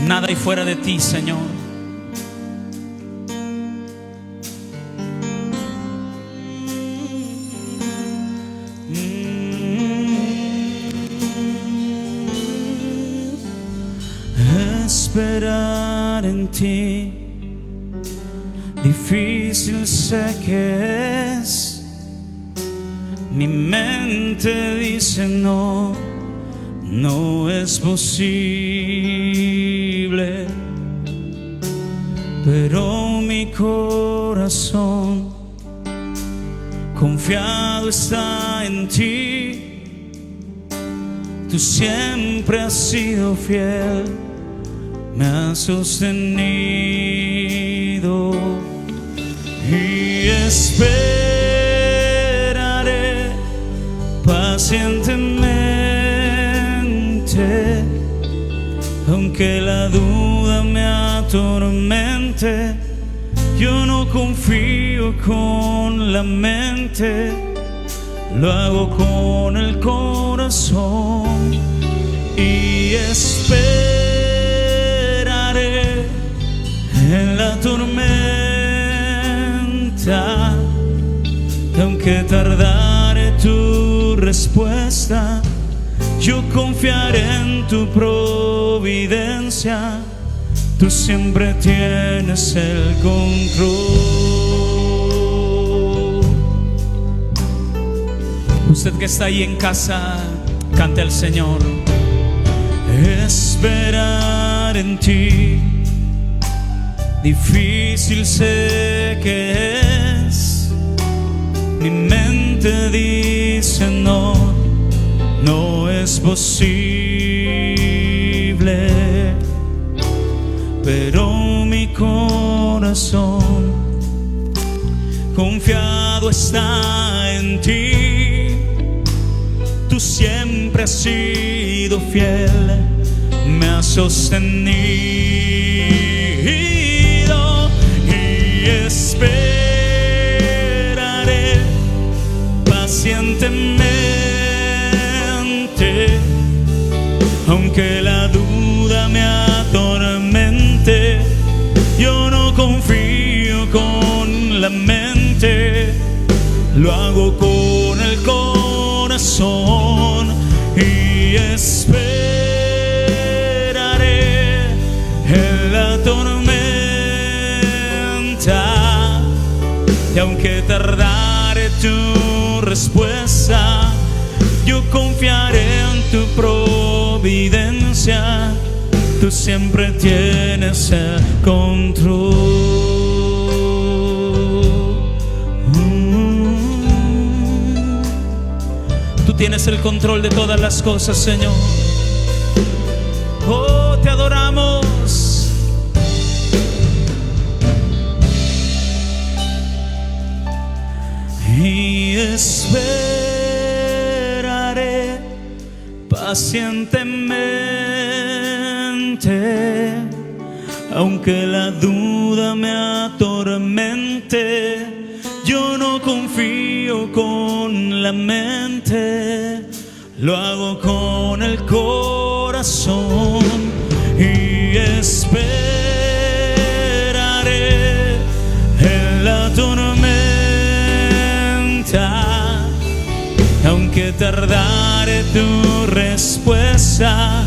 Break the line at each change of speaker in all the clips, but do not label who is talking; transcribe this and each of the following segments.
Nada hay fuera de ti, Señor. Esperar en ti, difícil sé que es. Mi mente dice no, no es posible, pero mi corazón confiado está en ti. Tú siempre has sido fiel, me has sostenido, y esperaré pacientemente, aunque la duda me atormente. Yo no confío con la mente, lo hago con el corazón, y esperaré en la tormenta, aunque tardare tu respuesta. Yo confiaré en tu providencia, tú siempre tienes el control. Usted que está ahí en casa, cante al Señor. Esperar en ti, difícil sé que es. Mi mente dice no, no es posible, pero mi corazón confiado está en ti. Tú siempre has sido fiel, me has sostenido, y esperaré pacientemente, aunque la duda me atormente. Yo no confío con la mente, lo hago con el corazón, y esperaré en la tormenta, y aunque tardare tu respuesta, yo confiaré en tu providencia. Tú siempre tienes el control. Tú tienes el control de todas las cosas, Señor. Oh, te adoramos. Y esperaré pacientemente, aunque la duda me atormente. Yo no confío con la mente, lo hago con el corazón, y esperaré en la tormenta, aunque tardare tu respuesta.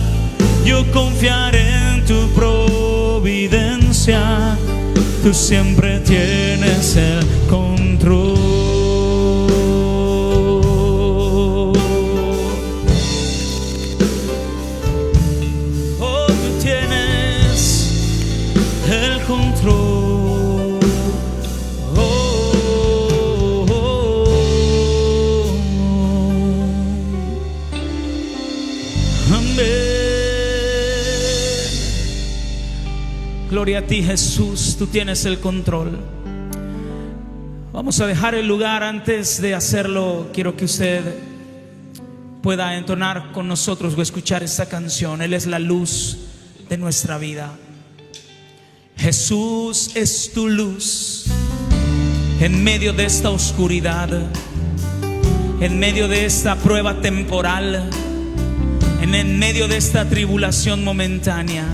Yo confiaré en tu providencia, tú siempre tienes el control. Oh, tú tienes el control. Oh, oh, oh. Amén. Gloria a ti, Jesús, tú tienes el control. Vamos a dejar el lugar. Antes de hacerlo, quiero que usted pueda entonar con nosotros o escuchar esta canción. Él es la luz de nuestra vida. Jesús es tu luz en medio de esta oscuridad, en medio de esta prueba temporal, en medio de esta tribulación momentánea.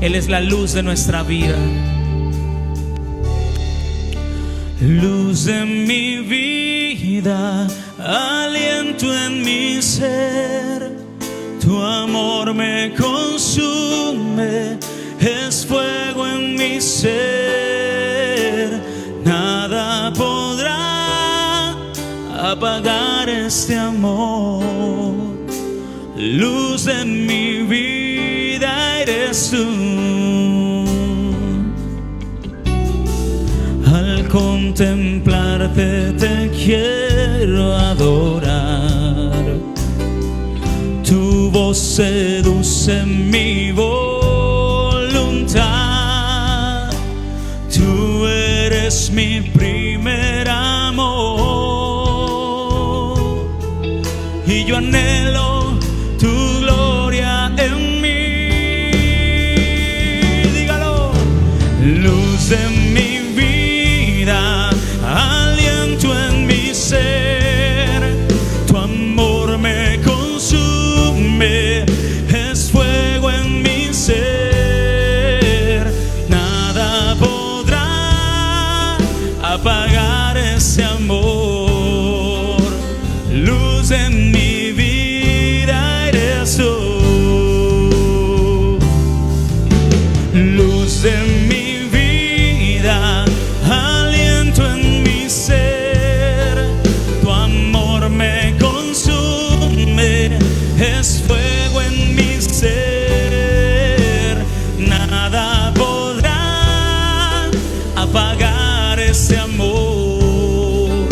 Él es la luz de nuestra vida. Luz de mi vida, aliento en mi ser, tu amor me consume, es fuego en mi ser. Nada podrá apagar este amor. Luz de mi vida eres tú. Al contemplarte te quiero adorar. Tu voz seduce mi voluntad. Tú eres mi primer amor y yo anhelo tu gloria en mí. Dígalo. Luz de mi vida, aliento en mi ser, tu amor me consume, es fuego en mi ser. Nada podrá apagar ese amor. Luz en mi vida eres tú. Luz de mi vida, aliento en mi ser, tu amor me consume, es fuego en mi ser. Nada podrá apagar ese amor.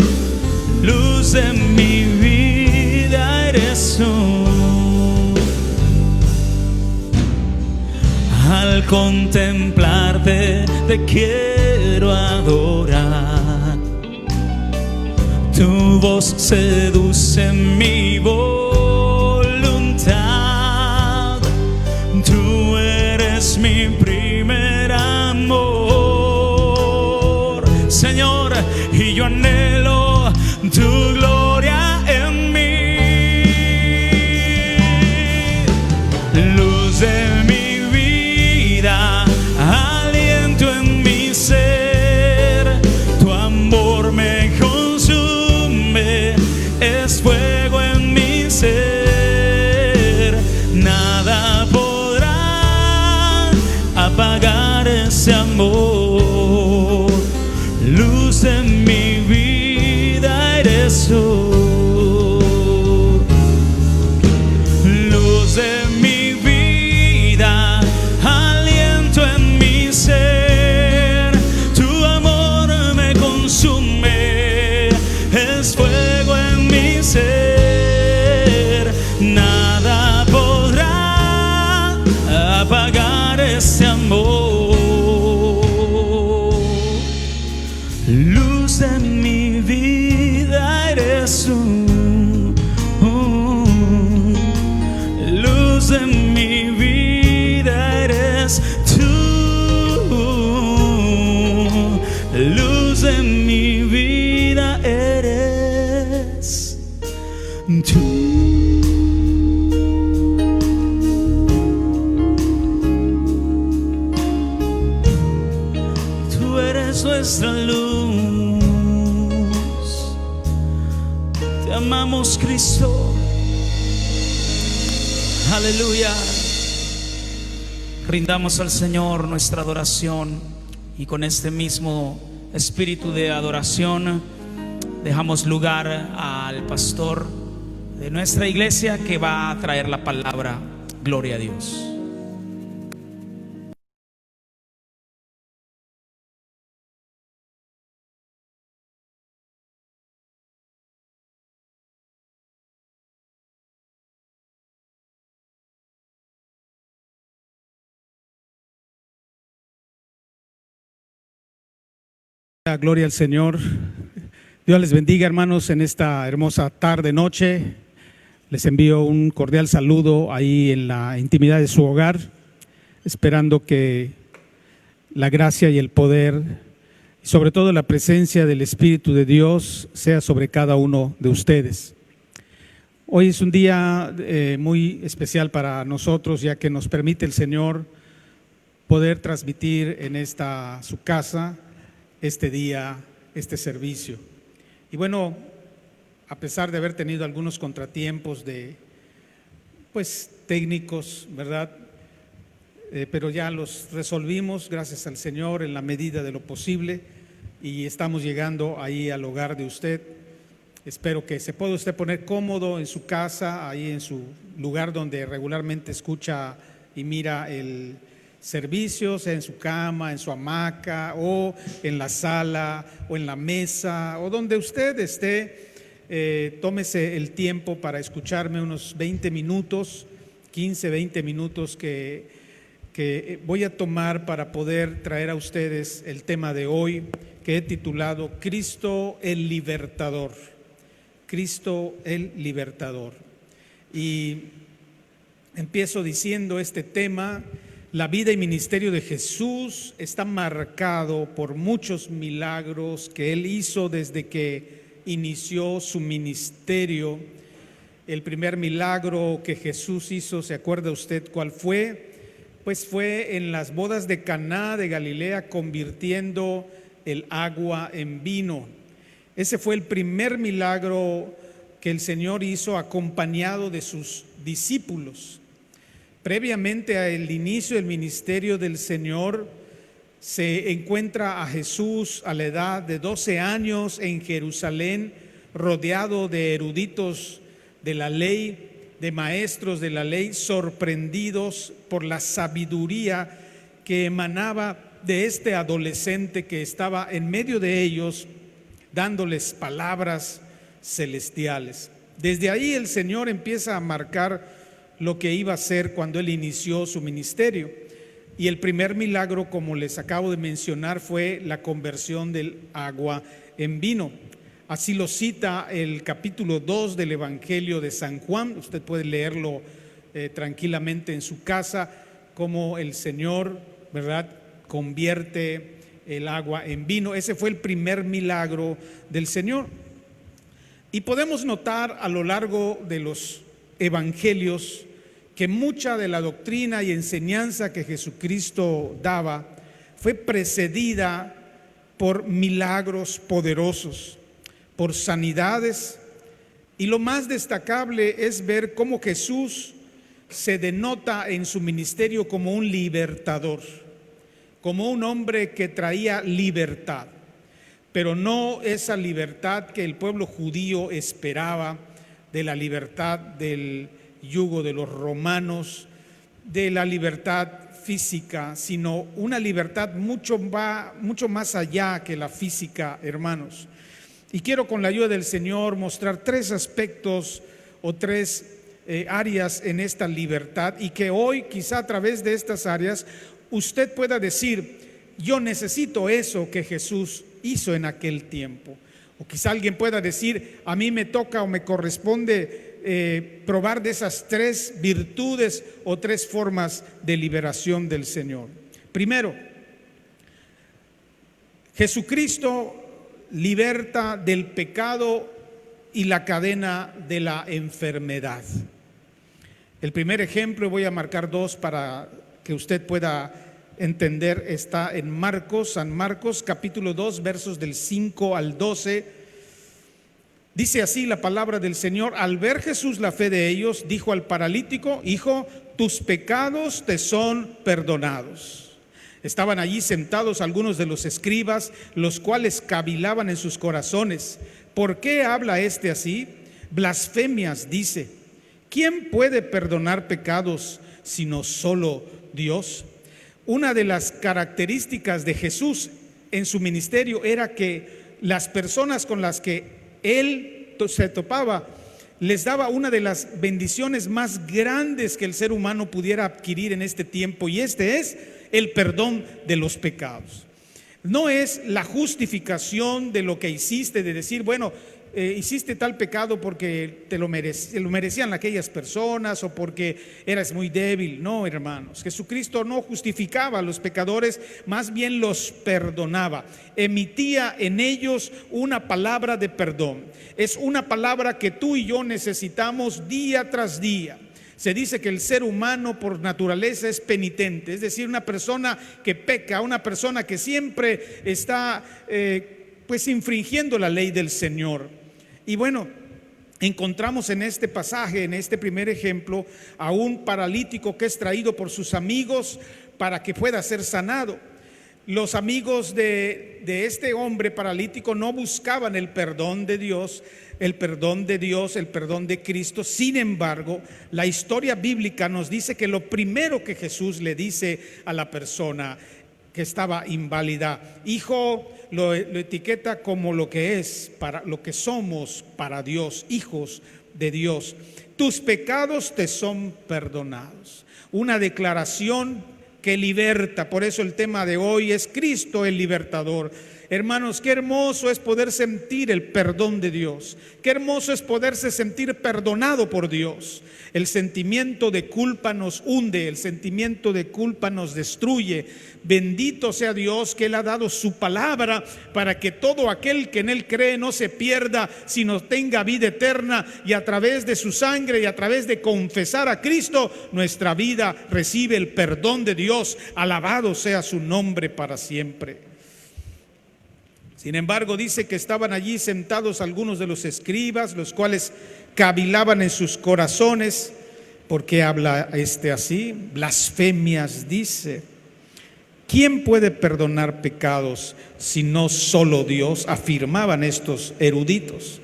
Luz de mi vida eres tú. Al contemplarte te quiero adorar. Tu voz seduce mi voluntad. Tú eres mi primer amor, Señor, y yo anhelo tu gloria en mí. Luz de mi vida, aliento en mi ser, tu amor me consume, es fuego en mi ser. Nada podrá apagar ese amor. Luz de mi vida eres tú. Luz de mi vida, aliento en mi ser, tu amor me consume, es fuego en mi ser. Nada podrá apagar ese amor. Luz de mi vida eres tú. Luz de mi vida eres tú. Luz de mi vida eres tú. Tú eres nuestra luz. Te amamos, Cristo. Aleluya. Rindamos al Señor nuestra adoración y con este mismo espíritu de adoración dejamos lugar al pastor de nuestra iglesia que va a traer la palabra. Gloria a Dios.
Gloria al Señor. Dios les bendiga, hermanos, en esta hermosa tarde, noche. Les envío un cordial saludo ahí en la intimidad de su hogar, esperando que la gracia y el poder, y sobre todo la presencia del Espíritu de Dios, sea sobre cada uno de ustedes. Hoy es un día muy especial para nosotros, ya que nos permite el Señor poder transmitir en su casa este día, este servicio. Y bueno, a pesar de haber tenido algunos contratiempos técnicos, ¿verdad? Pero ya los resolvimos, gracias al Señor, en la medida de lo posible, y estamos llegando ahí al hogar de usted. Espero que se pueda usted poner cómodo en su casa, ahí en su lugar donde regularmente escucha y mira el servicio, sea en su cama, en su hamaca, o en la sala, o en la mesa, o donde usted esté. Tómese el tiempo para escucharme unos 20 minutos, 15, 20 minutos que voy a tomar para poder traer a ustedes el tema de hoy, que he titulado Cristo el Libertador. Cristo el Libertador. Y empiezo diciendo este tema: la vida y ministerio de Jesús está marcado por muchos milagros que Él hizo desde que inició su ministerio. El primer milagro que Jesús hizo, ¿se acuerda usted cuál fue? Pues fue en las bodas de Caná de Galilea, convirtiendo el agua en vino. Ese fue el primer milagro que el Señor hizo acompañado de sus discípulos. Previamente al inicio del ministerio del Señor, se encuentra a Jesús a la edad de 12 años en Jerusalén, rodeado de eruditos de la ley, de maestros de la ley, sorprendidos por la sabiduría que emanaba de este adolescente que estaba en medio de ellos, dándoles palabras celestiales. Desde ahí el Señor empieza a marcar lo que iba a hacer cuando Él inició su ministerio. Y el primer milagro, como les acabo de mencionar, fue la conversión del agua en vino. Así lo cita el capítulo 2 del Evangelio de San Juan. Usted puede leerlo tranquilamente en su casa, cómo el Señor, ¿verdad?, convierte el agua en vino. Ese fue el primer milagro del Señor. Y podemos notar a lo largo de los evangelios que mucha de la doctrina y enseñanza que Jesucristo daba fue precedida por milagros poderosos, por sanidades, y lo más destacable es ver cómo Jesús se denota en su ministerio como un libertador, como un hombre que traía libertad, pero no esa libertad que el pueblo judío esperaba, de la libertad del yugo de los romanos, de la libertad física, sino una libertad mucho más allá que la física, hermanos. Y quiero, con la ayuda del Señor, mostrar tres aspectos o tres áreas en esta libertad, y que hoy, quizá a través de estas áreas, usted pueda decir: yo necesito eso que Jesús hizo en aquel tiempo. O quizá alguien pueda decir: a mí me toca o me corresponde probar de esas tres virtudes o tres formas de liberación del Señor. Primero, Jesucristo liberta del pecado y la cadena de la enfermedad. El primer ejemplo, voy a marcar dos para que usted pueda entender, está en Marcos, San Marcos capítulo 2, versos del 5 al 12. Dice así la palabra del Señor: al ver Jesús la fe de ellos, dijo al paralítico: hijo, tus pecados te son perdonados. Estaban allí sentados algunos de los escribas, los cuales cavilaban en sus corazones: ¿por qué habla este así? Blasfemias dice. ¿Quién puede perdonar pecados sino solo Dios? Una de las características de Jesús en su ministerio era que las personas con las que Él se topaba les daba una de las bendiciones más grandes que el ser humano pudiera adquirir en este tiempo, y este es el perdón de los pecados. No es la justificación de lo que hiciste, de decir, bueno, hiciste tal pecado porque te lo merecían aquellas personas o porque eras muy débil. No, hermanos, Jesucristo no justificaba a los pecadores, más bien los perdonaba. Emitía en ellos una palabra de perdón. Es una palabra que tú y yo necesitamos día tras día. Se dice que el ser humano por naturaleza es penitente, es decir, una persona que peca, una persona que siempre está pues infringiendo la ley del Señor. Y bueno, encontramos en este pasaje, en este primer ejemplo, a un paralítico que es traído por sus amigos para que pueda ser sanado. Los amigos de este hombre paralítico no buscaban el perdón de Dios, el perdón de Cristo. Sin embargo, la historia bíblica nos dice que lo primero que Jesús le dice a la persona que estaba inválida, hijo, lo etiqueta como lo que es, para lo que somos para Dios, hijos de Dios. Tus pecados te son perdonados. Una declaración que liberta. Por eso el tema de hoy es Cristo el libertador. Hermanos, qué hermoso es poder sentir el perdón de Dios. Qué hermoso es poderse sentir perdonado por Dios. El sentimiento de culpa nos hunde, el sentimiento de culpa nos destruye. Bendito sea Dios que Él ha dado su palabra para que todo aquel que en Él cree no se pierda, sino tenga vida eterna, y a través de su sangre y a través de confesar a Cristo, nuestra vida recibe el perdón de Dios. Alabado sea su nombre para siempre. Sin embargo, dice que estaban allí sentados algunos de los escribas, los cuales cavilaban en sus corazones. ¿Por qué habla así? Blasfemias, dice. ¿Quién puede perdonar pecados si no solo Dios? Afirmaban estos eruditos.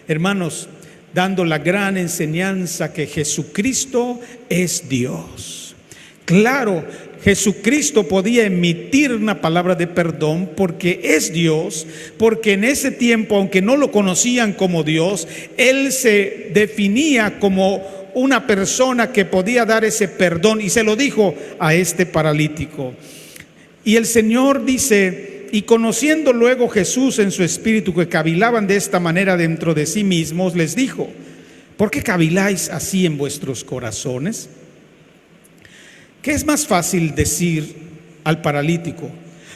Hermanos, dando la gran enseñanza que Jesucristo es Dios. Claro, Jesucristo podía emitir una palabra de perdón porque es Dios, porque en ese tiempo, aunque no lo conocían como Dios, Él se definía como una persona que podía dar ese perdón, y se lo dijo a este paralítico. Y el Señor dice: y conociendo luego Jesús en su espíritu que cavilaban de esta manera dentro de sí mismos, les dijo: ¿por qué caviláis así en vuestros corazones? ¿Qué es más fácil decir al paralítico: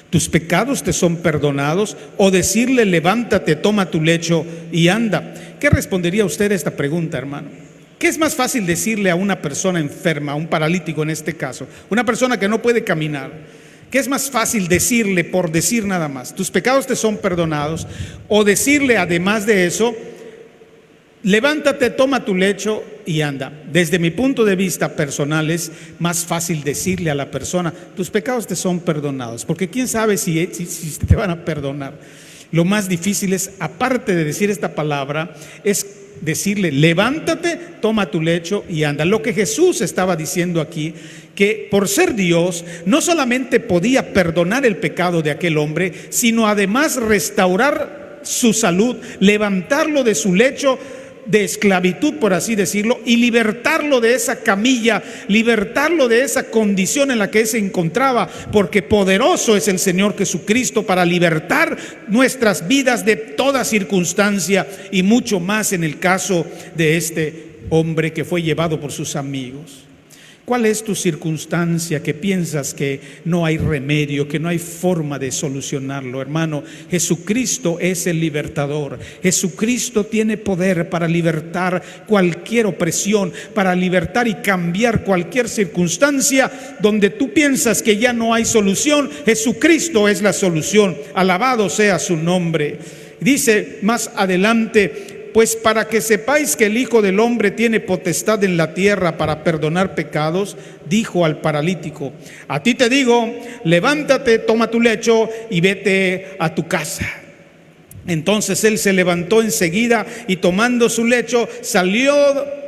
tus pecados te son perdonados? O decirle: levántate, toma tu lecho y anda. ¿Qué respondería usted a esta pregunta, hermano? ¿Qué es más fácil decirle a una persona enferma, a un paralítico en este caso, una persona que no puede caminar? ¿Qué es más fácil decirle, por decir nada más: tus pecados te son perdonados? O decirle, además de eso: levántate, toma tu lecho y anda. Desde mi punto de vista personal, es más fácil decirle a la persona: tus pecados te son perdonados, porque quién sabe si te van a perdonar. Lo más difícil es, aparte de decir esta palabra, es decirle: levántate, toma tu lecho y anda. Lo que Jesús estaba diciendo aquí, que por ser Dios no solamente podía perdonar el pecado de aquel hombre, sino además restaurar su salud, levantarlo de su lecho de esclavitud, por así decirlo, y libertarlo de esa camilla, libertarlo de esa condición en la que se encontraba, porque poderoso es el Señor Jesucristo para libertar nuestras vidas de toda circunstancia, y mucho más en el caso de este hombre que fue llevado por sus amigos. ¿Cuál es tu circunstancia que piensas que no hay remedio, que no hay forma de solucionarlo? Hermano, Jesucristo es el libertador. Jesucristo tiene poder para libertar cualquier opresión, para libertar y cambiar cualquier circunstancia donde tú piensas que ya no hay solución. Jesucristo es la solución. Alabado sea su nombre. Dice más adelante: pues para que sepáis que el Hijo del Hombre tiene potestad en la tierra para perdonar pecados, dijo al paralítico: a ti te digo, levántate, toma tu lecho y vete a tu casa. Entonces él se levantó enseguida y tomando su lecho salió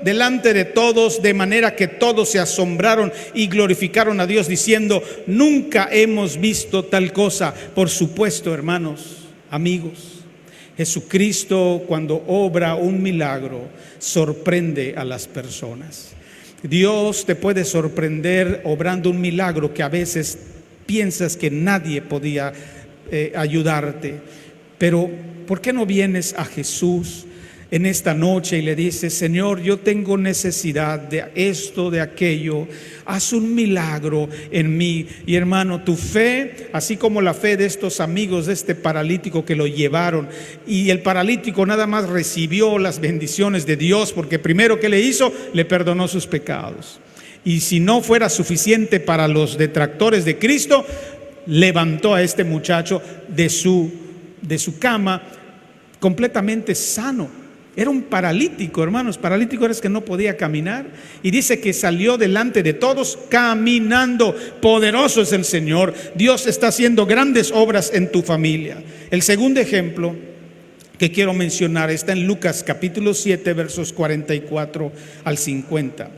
delante de todos, de manera que todos se asombraron y glorificaron a Dios diciendo: nunca hemos visto tal cosa. Por supuesto, hermanos, amigos, Jesucristo, cuando obra un milagro, sorprende a las personas. Dios te puede sorprender obrando un milagro que a veces piensas que nadie podía ayudarte. Pero ¿por qué no vienes a Jesús? en esta noche y le dices: Señor, yo tengo necesidad de esto, de aquello, haz un milagro en mí. Y hermano, tu fe, así como la fe de estos amigos de este paralítico que lo llevaron, y el paralítico nada más recibió las bendiciones de Dios, porque primero que le hizo, le perdonó sus pecados. Y si no fuera suficiente para los detractores de Cristo, levantó a este muchacho de su cama completamente sano. Era un paralítico, hermanos. Paralítico era que no podía caminar. Y dice que salió delante de todos caminando. Poderoso es el Señor. Dios está haciendo grandes obras en tu familia. El segundo ejemplo que quiero mencionar está en Lucas capítulo 7, versos 44 al 50.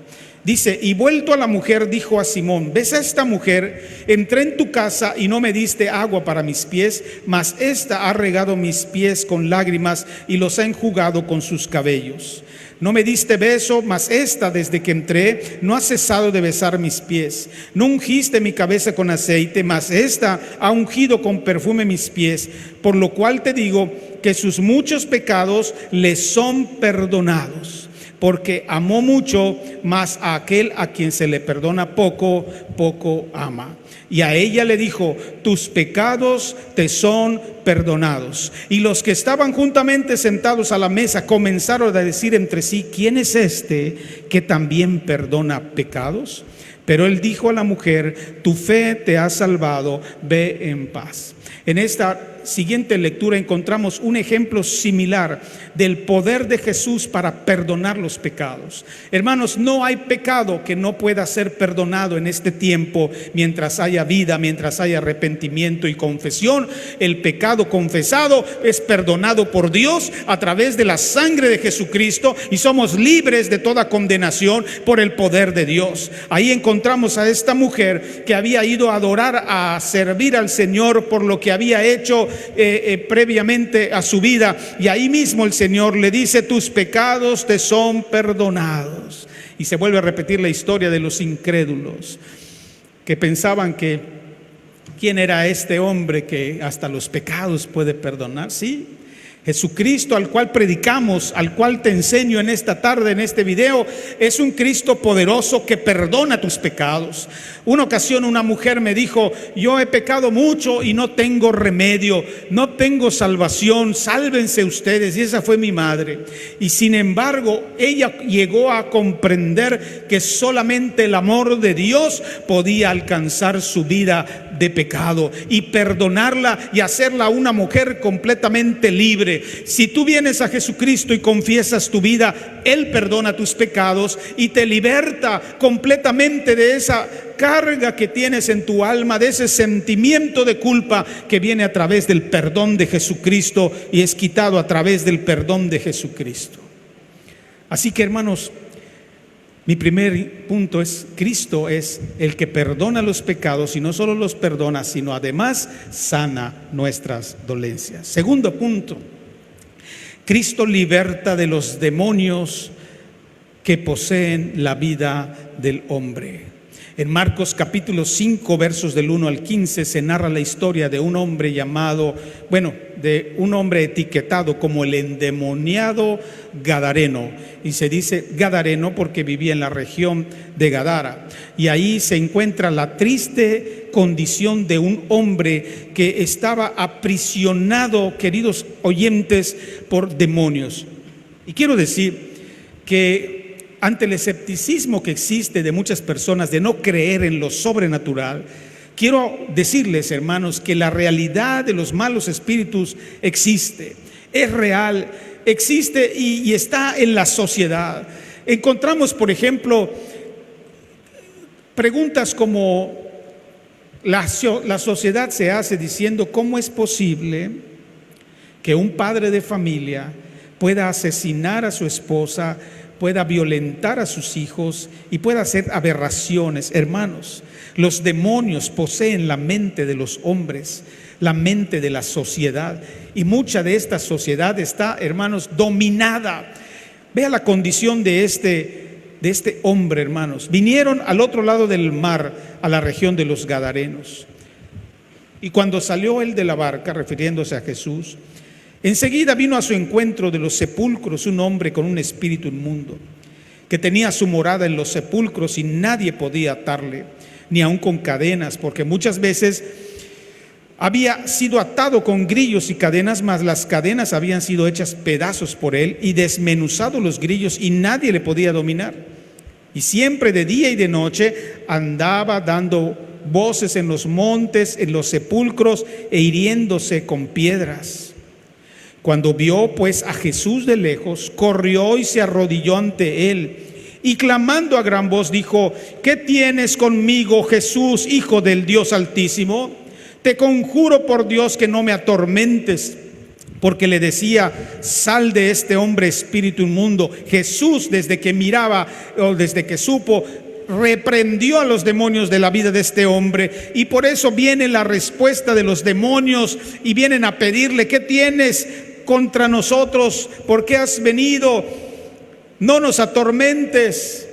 Dice: y vuelto a la mujer, dijo a Simón: ¿ves a esta mujer? Entré en tu casa y no me diste agua para mis pies, mas esta ha regado mis pies con lágrimas y los ha enjugado con sus cabellos. No me diste beso, mas esta desde que entré no ha cesado de besar mis pies. No ungiste mi cabeza con aceite, mas esta ha ungido con perfume mis pies. Por lo cual te digo que sus muchos pecados le son perdonados, porque amó mucho, mas a aquel a quien se le perdona poco, poco ama. Y a ella le dijo: tus pecados te son perdonados. Y los que estaban juntamente sentados a la mesa comenzaron a decir entre sí: ¿quién es este que también perdona pecados? Pero él dijo a la mujer: tu fe te ha salvado, ve en paz. En esta siguiente lectura encontramos un ejemplo similar del poder de Jesús para perdonar los pecados. Hermanos, no hay pecado que no pueda ser perdonado en este tiempo, mientras haya vida, mientras haya arrepentimiento y confesión. El pecado confesado es perdonado por Dios a través de la sangre de Jesucristo, y somos libres de toda condenación por el poder de Dios. Ahí encontramos a esta mujer que había ido a adorar, a servir al Señor por lo que había hecho previamente a su vida, y ahí mismo el Señor le dice: tus pecados te son perdonados. Y se vuelve a repetir la historia de los incrédulos que pensaban que quién era este hombre que hasta los pecados puede perdonar. Sí, Jesucristo, al cual predicamos, al cual te enseño en esta tarde, en este video, es un Cristo poderoso que perdona tus pecados. Una ocasión una mujer me dijo: yo he pecado mucho y no tengo remedio, no tengo salvación, sálvense ustedes. Y esa fue mi madre. Y sin embargo, ella llegó a comprender que solamente el amor de Dios podía alcanzar su vida de pecado y perdonarla y hacerla una mujer completamente libre. Si tú vienes a Jesucristo y confiesas tu vida, Él perdona tus pecados y te liberta completamente de esa carga que tienes en tu alma, de ese sentimiento de culpa que viene a través del perdón de Jesucristo y es quitado a través del perdón de Jesucristo. Así que, hermanos, mi primer punto es: Cristo es el que perdona los pecados, y no solo los perdona, sino además sana nuestras dolencias. Segundo punto: Cristo liberta de los demonios que poseen la vida del hombre. En Marcos capítulo 5, versos del 1 al 15, se narra la historia de un hombre de un hombre etiquetado como el endemoniado gadareno. Y se dice gadareno porque vivía en la región de Gadara. Y ahí se encuentra la triste condición de un hombre que estaba aprisionado, queridos oyentes, por demonios. Y quiero decir que ante el escepticismo que existe de muchas personas de no creer en lo sobrenatural, quiero decirles, hermanos, que la realidad de los malos espíritus existe, es real, existe y está en la sociedad. Encontramos, por ejemplo, preguntas como la sociedad se hace diciendo: ¿cómo es posible que un padre de familia pueda asesinar a su esposa, pueda violentar a sus hijos y pueda hacer aberraciones? Hermanos, los demonios poseen la mente de los hombres, la mente de la sociedad, y mucha de esta sociedad está, hermanos, dominada. Vea la condición de este hombre, hermanos. Vinieron al otro lado del mar, a la región de los Gadarenos, y cuando salió él de la barca, refiriéndose a Jesús, Enseguida vino a su encuentro de los sepulcros un hombre con un espíritu inmundo, que tenía su morada en los sepulcros y nadie podía atarle, ni aun con cadenas, porque muchas veces había sido atado con grillos y cadenas, mas las cadenas habían sido hechas pedazos por él y desmenuzado los grillos y nadie le podía dominar. Y siempre de día y de noche andaba dando voces en los montes, en los sepulcros e hiriéndose con piedras. Cuando vio pues a Jesús de lejos, corrió y se arrodilló ante él y clamando a gran voz dijo: ¿Qué tienes conmigo, Jesús, Hijo del Dios Altísimo? Te conjuro por Dios que no me atormentes. Porque le decía: sal de este hombre, espíritu inmundo. Jesús, desde que miraba o desde que supo, reprendió a los demonios de la vida de este hombre. Y por eso viene la respuesta de los demonios y vienen a pedirle: ¿qué tienes contra nosotros? ¿Por qué has venido? No nos atormentes.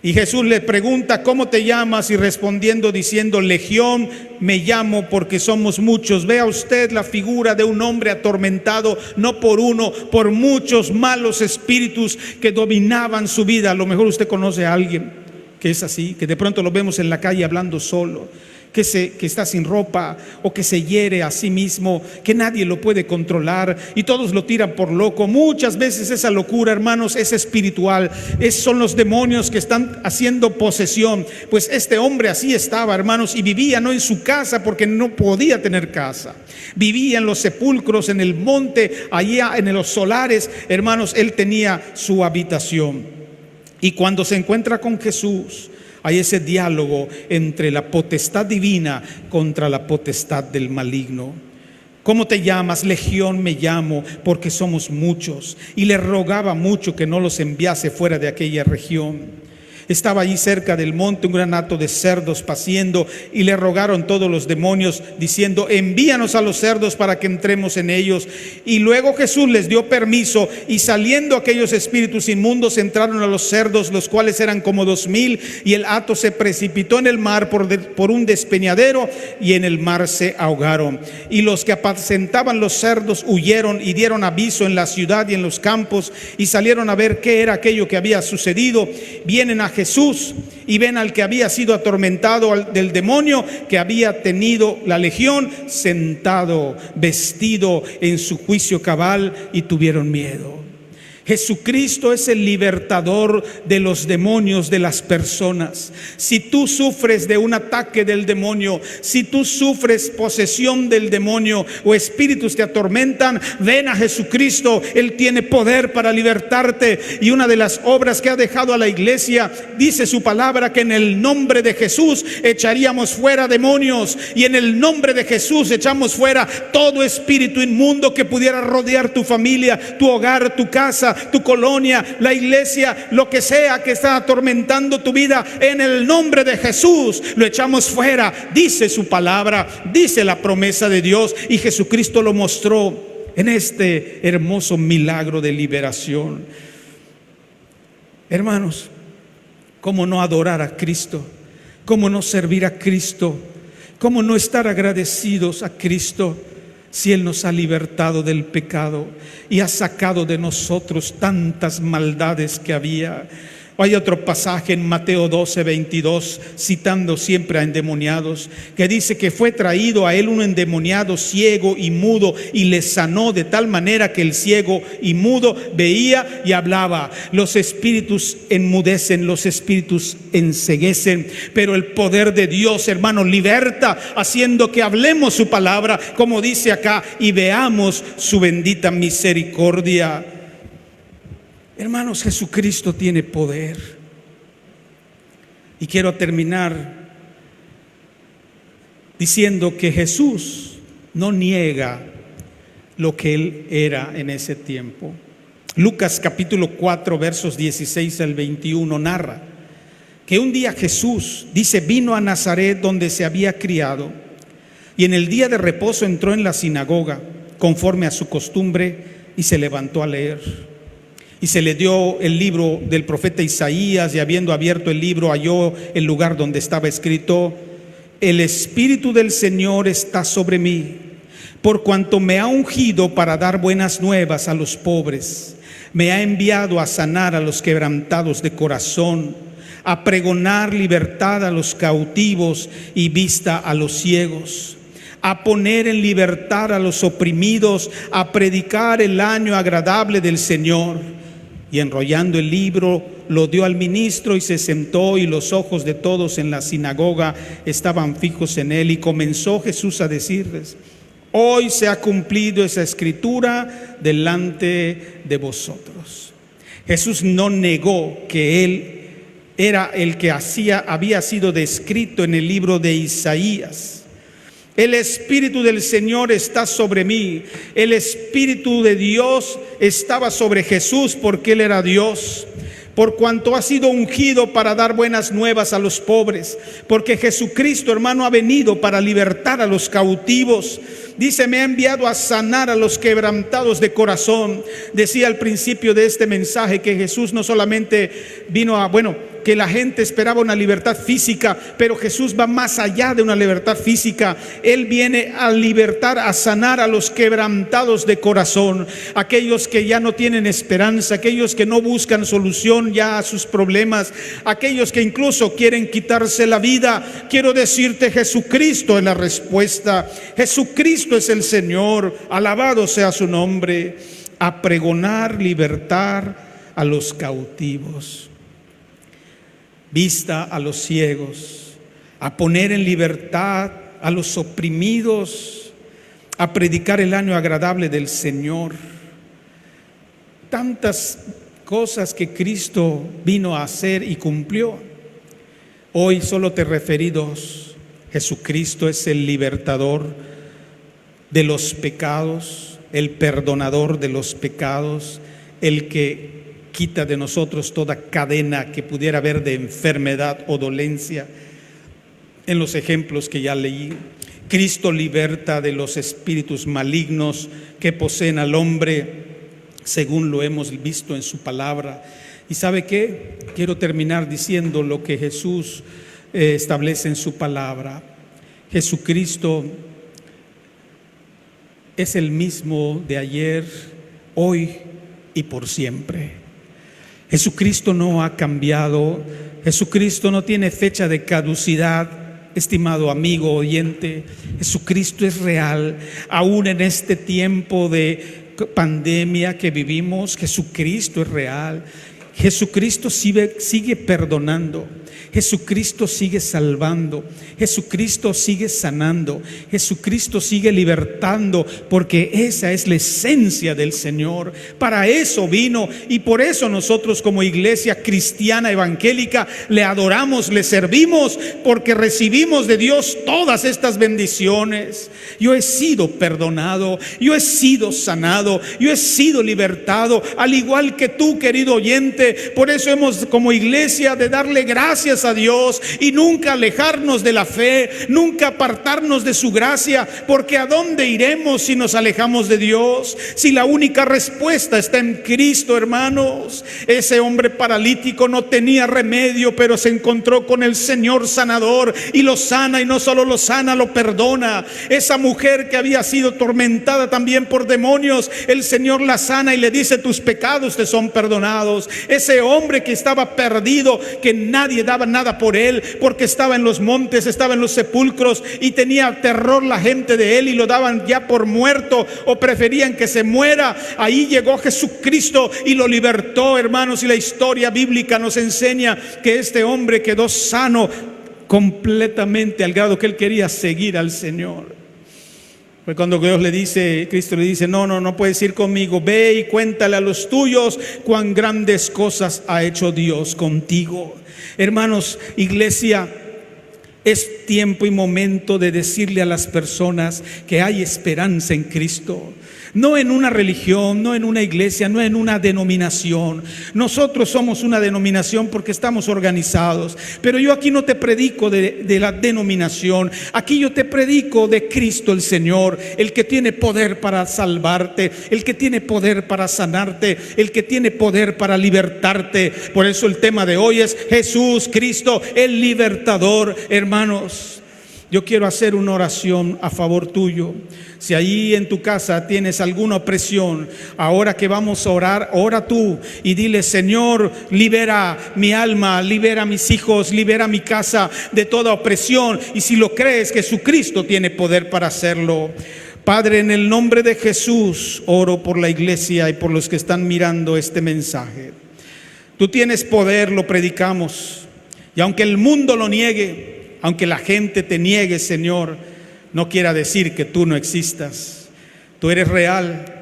Y Jesús le pregunta: ¿cómo te llamas? Y respondiendo diciendo: Legión me llamo, porque somos muchos. Vea usted la figura de un hombre atormentado, no por uno, por muchos malos espíritus que dominaban su vida. A lo mejor usted conoce a alguien que es así, que de pronto lo vemos en la calle hablando solo, que está sin ropa, o que se hiere a sí mismo, que nadie lo puede controlar y todos lo tiran por loco. Muchas veces esa locura, hermanos, es espiritual. Son los demonios que están haciendo posesión. Pues este hombre así estaba, hermanos, y vivía no en su casa, porque no podía tener casa. Vivía en los sepulcros, en el monte, allá en los solares, hermanos. Él tenía su habitación. Y cuando se encuentra con Jesús, hay ese diálogo entre la potestad divina contra la potestad del maligno. ¿Cómo te llamas? Legión me llamo, porque somos muchos. Y le rogaba mucho que no los enviase fuera de aquella región. Estaba allí cerca del monte un gran hato de cerdos paciendo, y le rogaron todos los demonios diciendo: envíanos a los cerdos para que entremos en ellos. Y luego Jesús les dio permiso, y saliendo aquellos espíritus inmundos entraron a los cerdos, los cuales eran como 2000, y el hato se precipitó en el mar por un despeñadero, y en el mar se ahogaron. Y los que apacentaban los cerdos huyeron y dieron aviso en la ciudad y en los campos, y salieron a ver qué era aquello que había sucedido. Vienen a Jesús y ven al que había sido atormentado del demonio, que había tenido la legión, sentado, vestido en su juicio cabal, y tuvieron miedo. Jesucristo es el libertador de los demonios de las personas. Si tú sufres de un ataque del demonio, si tú sufres posesión del demonio o espíritus te atormentan, ven a Jesucristo. Él tiene poder para libertarte. Y una de las obras que ha dejado a la iglesia, dice su palabra, que en el nombre de Jesús echaríamos fuera demonios, y en el nombre de Jesús echamos fuera todo espíritu inmundo que pudiera rodear tu familia, tu hogar, tu casa, tu colonia, la iglesia, lo que sea que está atormentando tu vida. En el nombre de Jesús lo echamos fuera. Dice su palabra, dice la promesa de Dios, y Jesucristo lo mostró en este hermoso milagro de liberación. Hermanos, ¿cómo no adorar a Cristo? ¿Cómo no servir a Cristo? ¿Cómo no estar agradecidos a Cristo? Si Él nos ha libertado del pecado y ha sacado de nosotros tantas maldades que había. Hay otro pasaje en Mateo 12:22, citando siempre a endemoniados, que dice que fue traído a él un endemoniado ciego y mudo, y le sanó de tal manera que el ciego y mudo veía y hablaba. Los espíritus enmudecen, los espíritus enceguecen, pero el poder de Dios, hermano, liberta, haciendo que hablemos su palabra, como dice acá, y veamos su bendita misericordia. Hermanos, Jesucristo tiene poder. Y quiero terminar diciendo que Jesús no niega lo que Él era en ese tiempo. Lucas capítulo 4 versos 16 al 21 narra que un día Jesús, dice, vino a Nazaret donde se había criado, y en el día de reposo entró en la sinagoga conforme a su costumbre y se levantó a leer. Y se le dio el libro del profeta Isaías, y habiendo abierto el libro halló el lugar donde estaba escrito: el Espíritu del Señor está sobre mí, por cuanto me ha ungido para dar buenas nuevas a los pobres. Me ha enviado a sanar a los quebrantados de corazón, a pregonar libertad a los cautivos y vista a los ciegos, a poner en libertad a los oprimidos, a predicar el año agradable del Señor. Y enrollando el libro, lo dio al ministro y se sentó, y los ojos de todos en la sinagoga estaban fijos en él. Y comenzó Jesús a decirles: hoy se ha cumplido esa escritura delante de vosotros. Jesús no negó que él era el que había sido descrito en el libro de Isaías. El Espíritu del Señor está sobre mí. El Espíritu de Dios estaba sobre Jesús porque Él era Dios. Por cuanto ha sido ungido para dar buenas nuevas a los pobres, porque Jesucristo, hermano, ha venido para libertar a los cautivos. Dice: me ha enviado a sanar a los quebrantados de corazón. Decía al principio de este mensaje que Jesús no solamente vino que la gente esperaba una libertad física, pero Jesús va más allá de una libertad física. Él viene a libertar, a sanar a los quebrantados de corazón, aquellos que ya no tienen esperanza, aquellos que no buscan solución ya a sus problemas, aquellos que incluso quieren quitarse la vida. Quiero decirte, Jesucristo es la respuesta. Jesucristo es el Señor, alabado sea su nombre. A pregonar libertad a los cautivos, vista a los ciegos, a poner en libertad a los oprimidos, a predicar el año agradable del Señor. Tantas cosas que Cristo vino a hacer y cumplió. Hoy solo te referí dos. Jesucristo es el libertador de los pecados, el perdonador de los pecados, el que quita de nosotros toda cadena que pudiera haber de enfermedad o dolencia. En los ejemplos que ya leí, Cristo liberta de los espíritus malignos que poseen al hombre, según lo hemos visto en su palabra. ¿Y sabe qué? Quiero terminar diciendo lo que Jesús establece en su palabra. Jesucristo es el mismo de ayer, hoy y por siempre. Jesucristo no ha cambiado. Jesucristo no tiene fecha de caducidad. Estimado amigo oyente, Jesucristo es real. Aún en este tiempo de pandemia que vivimos, Jesucristo es real. Jesucristo sigue perdonando. Jesucristo sigue salvando. Jesucristo sigue sanando. Jesucristo sigue libertando, porque esa es la esencia del Señor. Para eso vino, y por eso nosotros como iglesia cristiana evangélica le adoramos, le servimos, porque recibimos de Dios todas estas bendiciones. Yo he sido perdonado, yo he sido sanado, yo he sido libertado, al igual que tú, querido oyente. Por eso hemos como iglesia de darle gracias a Dios y nunca alejarnos de la fe, nunca apartarnos de su gracia, porque ¿a dónde iremos si nos alejamos de Dios? Si la única respuesta está en Cristo, hermanos. Ese hombre paralítico no tenía remedio, pero se encontró con el Señor sanador y lo sana, y no solo lo sana, lo perdona. Esa mujer que había sido tormentada también por demonios, el Señor la sana y le dice: tus pecados te son perdonados. Ese hombre que estaba perdido, que nadie daba nada por él, porque estaba en los montes, estaba en los sepulcros y tenía terror la gente de él y lo daban ya por muerto o preferían que se muera. Ahí llegó Jesucristo y lo libertó, hermanos, y la historia bíblica nos enseña que este hombre quedó sano completamente, al grado que él quería seguir al Señor. Pues cuando Dios le dice, Cristo le dice: no puedes ir conmigo, ve y cuéntale a los tuyos cuán grandes cosas ha hecho Dios contigo. Hermanos, iglesia, es tiempo y momento de decirle a las personas que hay esperanza en Cristo. No en una religión, no en una iglesia, no en una denominación. Nosotros somos una denominación porque estamos organizados, pero yo aquí no te predico de la denominación. Aquí yo te predico de Cristo el Señor, el que tiene poder para salvarte, el que tiene poder para sanarte, el que tiene poder para libertarte. Por eso el tema de hoy es Jesús Cristo, el libertador, hermanos. Yo quiero hacer una oración a favor tuyo. Si ahí en tu casa tienes alguna opresión, ahora que vamos a orar, ora tú y dile: Señor, libera mi alma, libera mis hijos, libera mi casa de toda opresión. Y si lo crees, Jesucristo tiene poder para hacerlo. Padre, en el nombre de Jesús, oro por la iglesia y por los que están mirando este mensaje. Tú tienes poder, lo predicamos. Y aunque el mundo lo niegue, aunque la gente te niegue, Señor, no quiera decir que tú no existas. Tú eres real.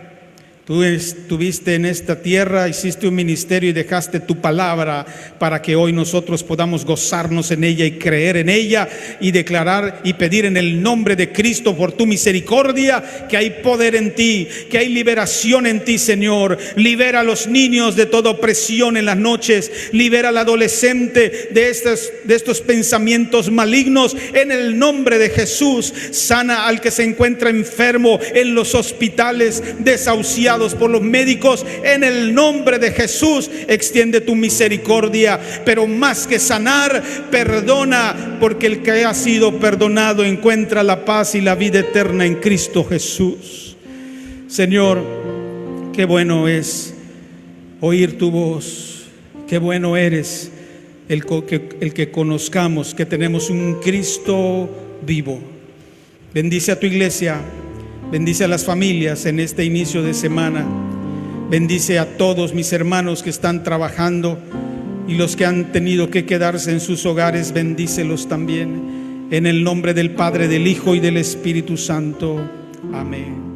Tú estuviste en esta tierra, hiciste un ministerio y dejaste tu palabra para que hoy nosotros podamos gozarnos en ella y creer en ella y declarar y pedir en el nombre de Cristo por tu misericordia que hay poder en ti, que hay liberación en ti, Señor. Libera a los niños de toda opresión en las noches, libera al adolescente de estos pensamientos malignos en el nombre de Jesús. Sana al que se encuentra enfermo en los hospitales, desahuciado por los médicos, en el nombre de Jesús. Extiende tu misericordia, pero más que sanar, perdona, porque el que ha sido perdonado encuentra la paz y la vida eterna en Cristo Jesús. Señor, qué bueno es oír tu voz, qué bueno eres el que conozcamos que tenemos un Cristo vivo. Bendice a tu iglesia. Bendice a las familias en este inicio de semana. Bendice a todos mis hermanos que están trabajando y los que han tenido que quedarse en sus hogares. Bendícelos también. En el nombre del Padre, del Hijo y del Espíritu Santo. Amén.